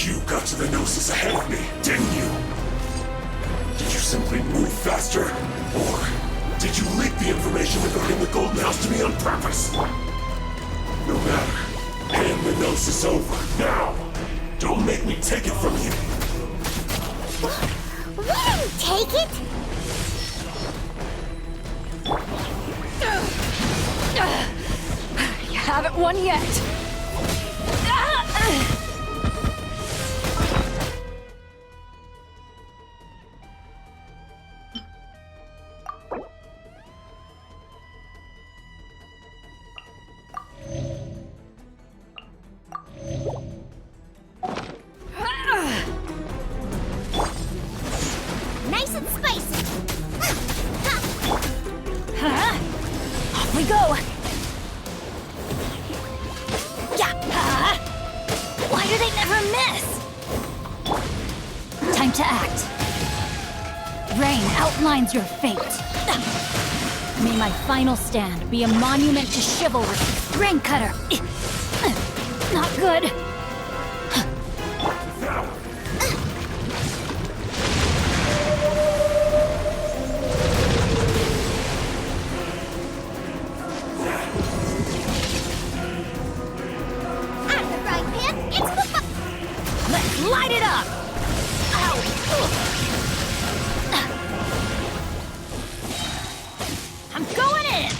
You got to the Gnosis ahead of me, didn't you? Did you simply move faster? Or did you leak the information regarding the Golden House to me on purpose? No matter. Hand the Gnosis over, now! Don't make me take it from you! We didn't take it! You haven't won yet! Nice and spicy! Off we go! Yeah! Why do they never miss? Time to act. Rain outlines your fate. May my final stand be a monument to chivalry. Rain cutter! Not good. Let's light it up! Ow! I'm going in!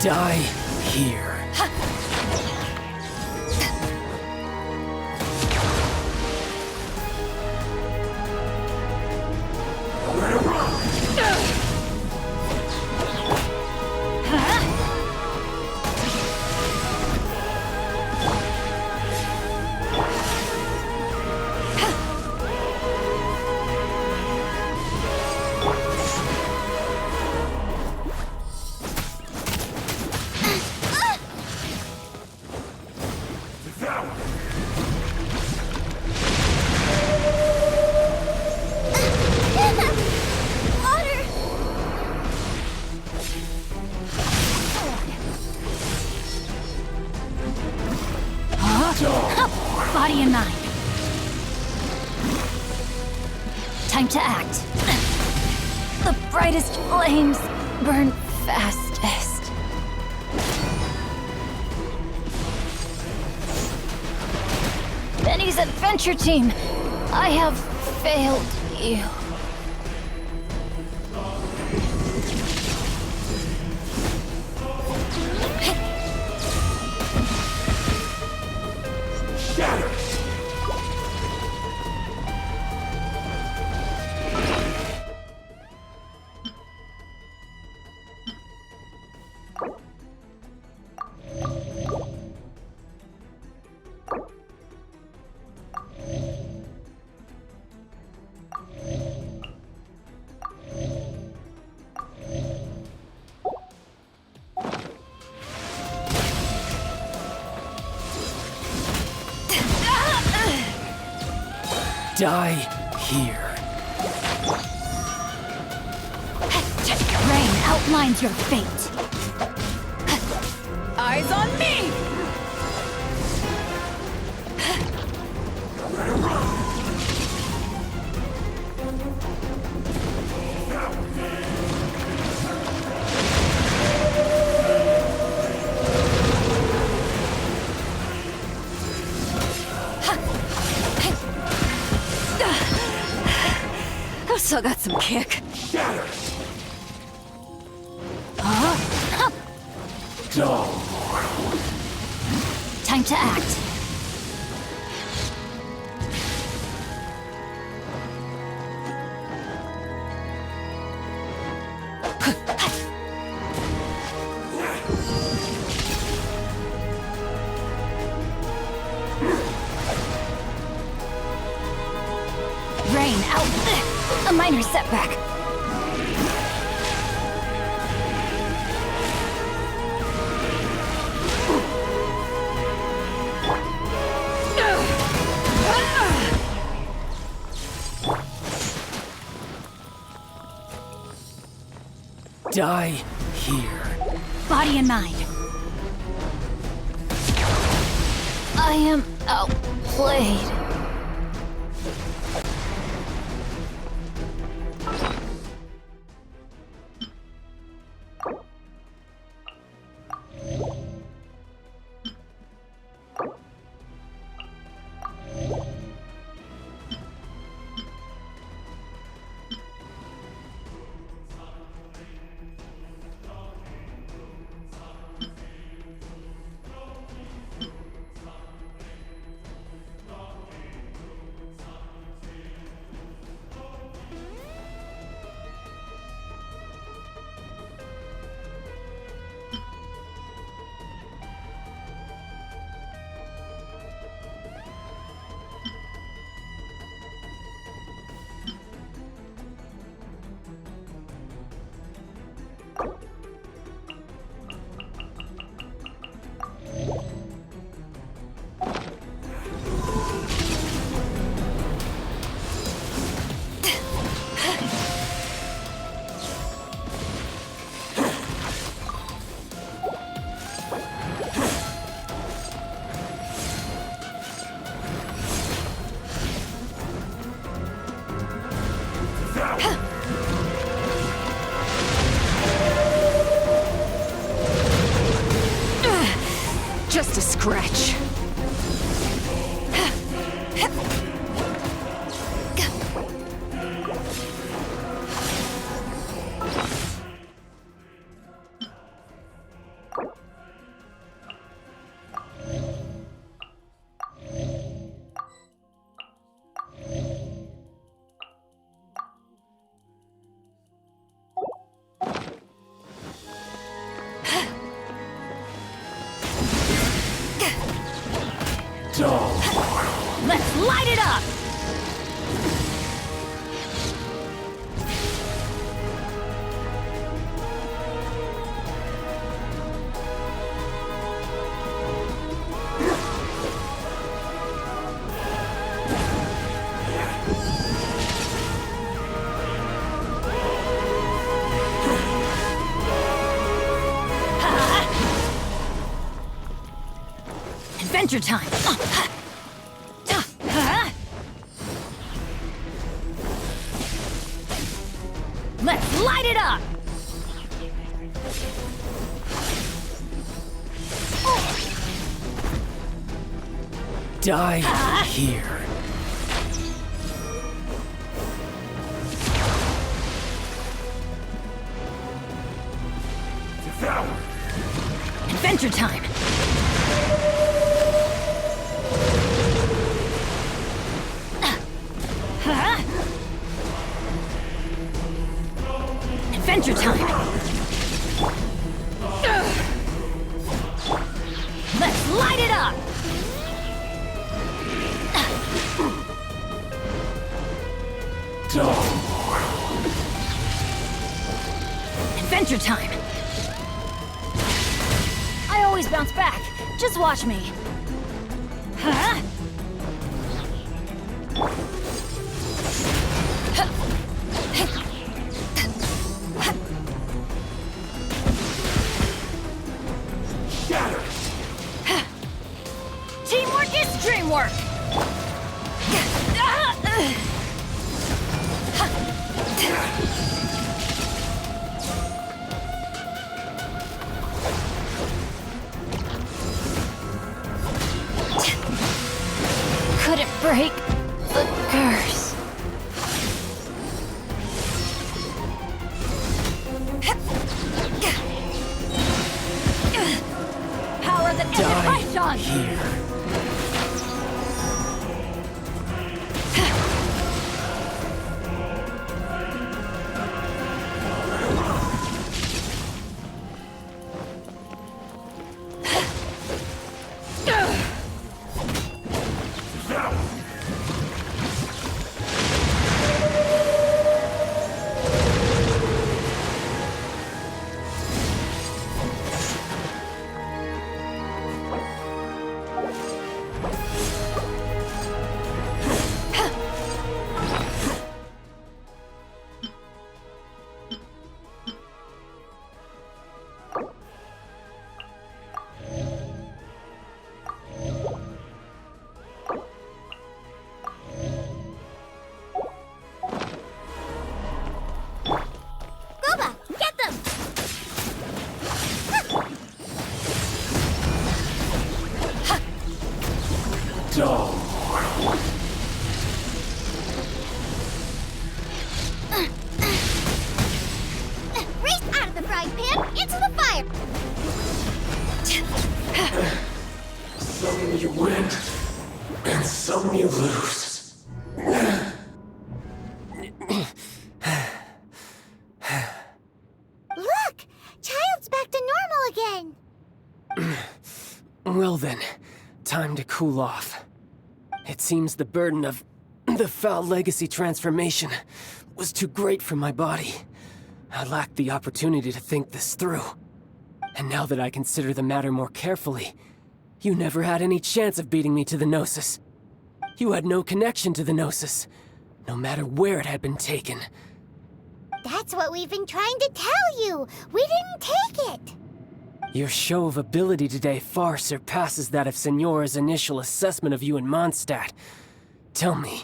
Die here. Body and mind. Time to act. The brightest flames burn fastest. Benny's adventure team, I have failed you. Die here. Rain outlines your fate. Eyes on me! I've still got some kick. Time to act. Rain out. A minor setback. Die here. Body and mind. I am outplayed. Just a scratch. Let's light it up! Adventure time! Let's light it up! Die here. Devour! Adventure time! Adventure time! Let's light it up! Adventure time! I always bounce back. Just watch me. Huh? Teamwork is dreamwork! Couldn't break the curse. Power that ended my shot! Here. then, time to cool off. It seems the burden of the foul legacy transformation was too great for my body. I lacked the opportunity to think this through. And now that I consider the matter more carefully, you never had any chance of beating me to the Gnosis. You had no connection to the Gnosis, no matter where it had been taken. That's what we've been trying to tell you. We didn't take it. Your show of ability today far surpasses that of Signora's initial assessment of you in Mondstadt. Tell me,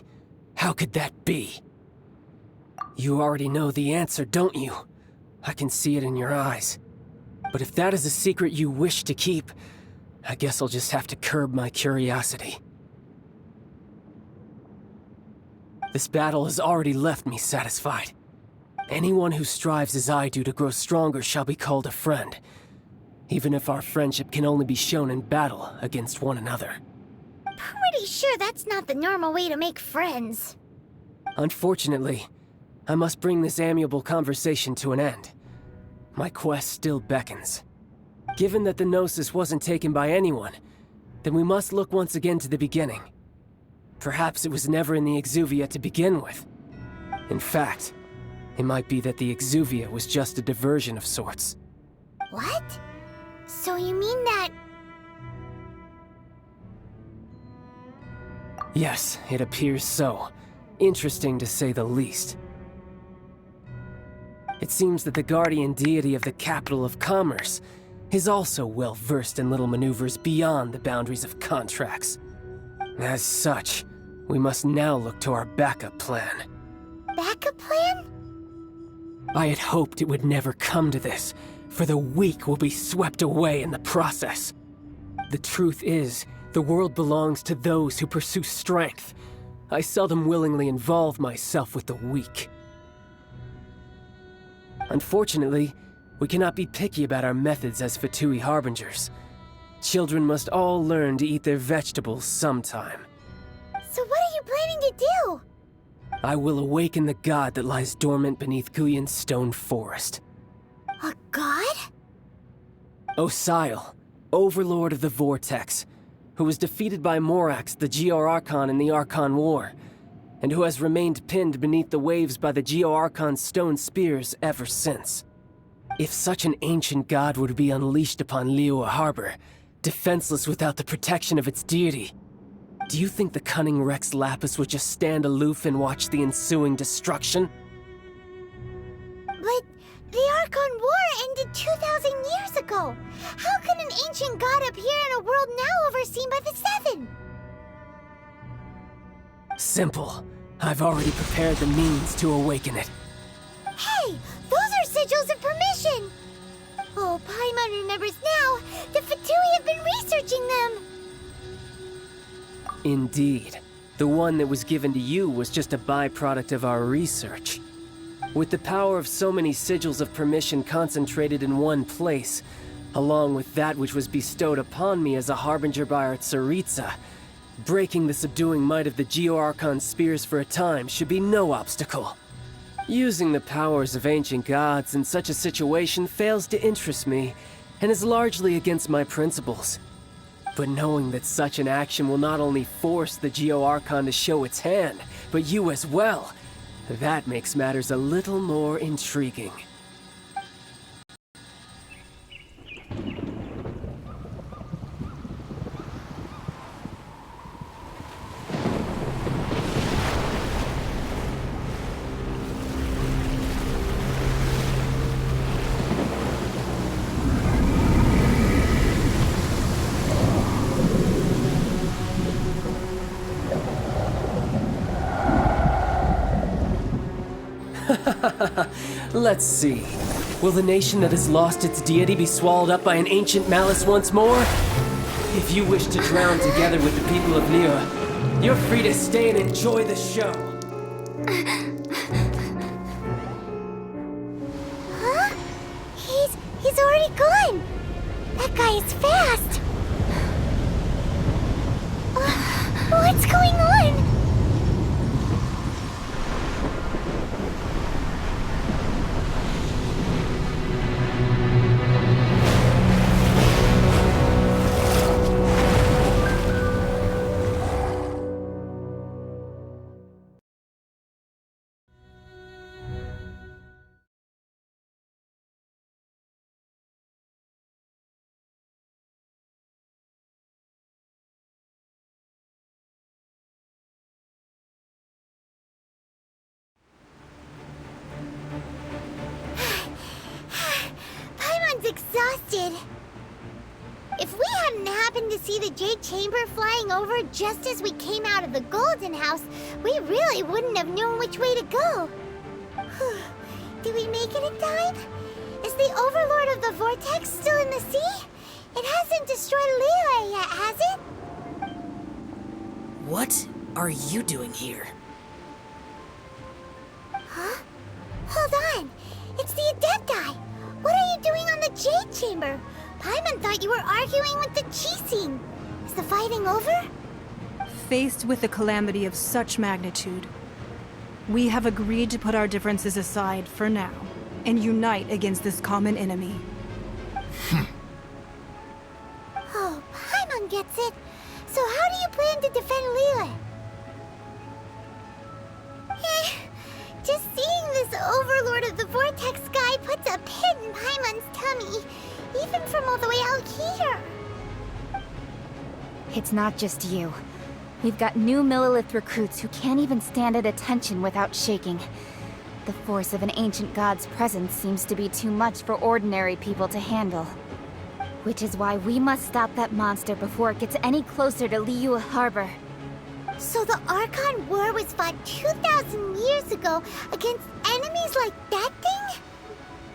how could that be? You already know the answer, don't you? I can see it in your eyes. But if that is a secret you wish to keep, I guess I'll just have to curb my curiosity. This battle has already left me satisfied. Anyone who strives as I do to grow stronger shall be called a friend, even if our friendship can only be shown in battle against one another. Pretty sure that's not the normal way to make friends. Unfortunately, I must bring this amiable conversation to an end. My quest still beckons. Given that the Gnosis wasn't taken by anyone, then we must look once again to the beginning. Perhaps it was never in the Exuvia to begin with. In fact, it might be that the Exuvia was just a diversion of sorts. What? So you mean that... Yes, it appears so. Interesting to say the least. It seems that the guardian deity of the capital of commerce is also well versed in little maneuvers beyond the boundaries of contracts. As such, we must now look to our backup plan. Backup plan? I had hoped it would never come to this, for the weak will be swept away in the process. The truth is, the world belongs to those who pursue strength. I seldom willingly involve myself with the weak. Unfortunately, we cannot be picky about our methods as Fatui Harbingers. Children must all learn to eat their vegetables sometime. So what are you planning to do? I will awaken the god that lies dormant beneath Guyon's stone forest. A god? Osial, overlord of the Vortex, who was defeated by Morax, the Geo-Archon in the Archon War, and who has remained pinned beneath the waves by the Geo-Archon's stone spears ever since. If such an ancient god were to be unleashed upon Liyue Harbor, defenseless without the protection of its deity, do you think the cunning Rex Lapis would just stand aloof and watch the ensuing destruction? But the Archon War ended 2,000 years ago. How can an ancient god appear in a world now overseen by the Seven? Simple. I've already prepared the means to awaken it. Hey, those are sigils of permission! Oh, Paimon remembers now. The Fatui have been researching them. Indeed. The one that was given to you was just a byproduct of our research. With the power of so many sigils of permission concentrated in one place, along with that which was bestowed upon me as a harbinger by our Tsaritsa, breaking the subduing might of the Geo-Archon spears for a time should be no obstacle. Using the powers of ancient gods in such a situation fails to interest me, and is largely against my principles. But knowing that such an action will not only force the Geo-Archon to show its hand, but you as well, that makes matters a little more intriguing. Let's see. Will the nation that has lost its deity be swallowed up by an ancient malice once more? If you wish to drown together with the people of Liyue, you're free to stay and enjoy the show. Huh? He's already gone. That guy is fast. What's going on? happened to see the Jade Chamber flying over just as we came out of the Golden House, we really wouldn't have known which way to go. Did we make it in time? Is the Overlord of the Vortex still in the sea? It hasn't destroyed Liyue yet, has it? What are you doing here? Huh? Hold on. It's the Adepti. What are you doing on the Jade Chamber? Paimon thought you were arguing with the Chising. Is the fighting over? Faced with a calamity of such magnitude, we have agreed to put our differences aside for now and unite against this common enemy. Oh, Paimon gets it. So how do you plan to defend Liyue? Just seeing this Overlord of the Vortex guy puts a pit in Paimon's tummy, even from all the way out here. It's not just you. We've got new Millelith recruits who can't even stand at attention without shaking. The force of an ancient god's presence seems to be too much for ordinary people to handle. Which is why we must stop that monster before it gets any closer to Liyue Harbor. So the Archon War was fought 2,000 years ago against enemies like that thing?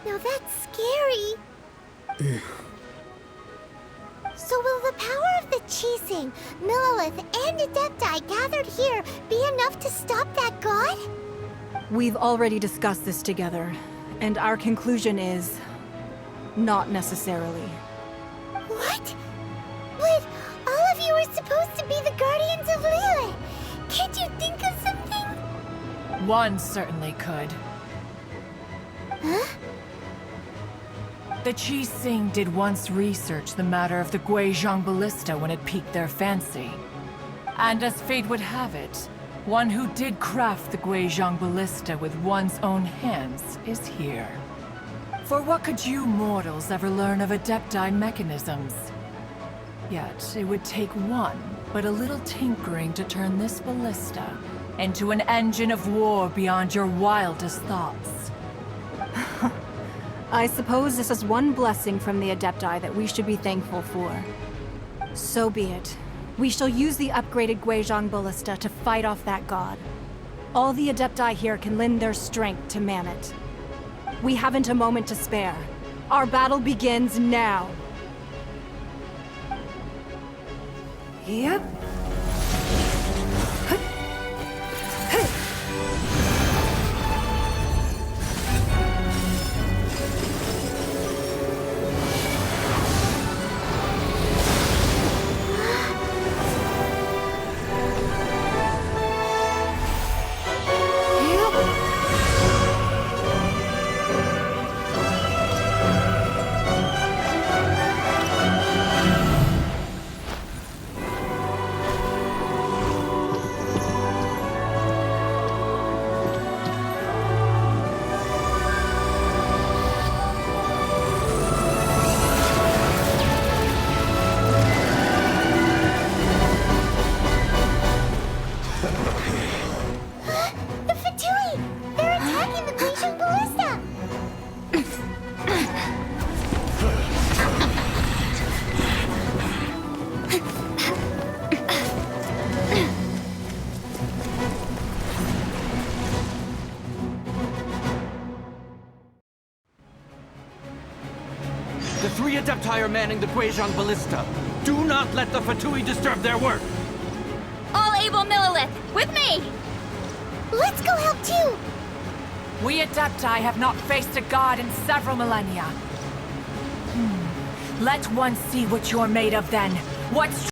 Now that's scary. So will the power of the Chising, Millelith, and Adepti gathered here be enough to stop that god? We've already discussed this together, and our conclusion is... not necessarily. What? But all of you are supposed to be the Guardians of Liyue. Can't you think of something? One certainly could. Huh? The Chising did once research the matter of the Guizhong Ballista when it piqued their fancy. And as fate would have it, one who did craft the Guizhong Ballista with one's own hands is here. For what could you mortals ever learn of Adepti mechanisms? Yet, it would take one, but a little tinkering to turn this ballista into an engine of war beyond your wildest thoughts. I suppose this is one blessing from the Adepti that we should be thankful for. So be it. We shall use the upgraded Guizhong Ballista to fight off that god. All the Adepti here can lend their strength to man it. We haven't a moment to spare. Our battle begins now. Yep. The three Adepti are manning the Guizhong Ballista. Do not let the Fatui disturb their work! All able Millelith, with me! Let's go help too! We Adepti have not faced a god in several millennia. Let one see what you're made of then. What's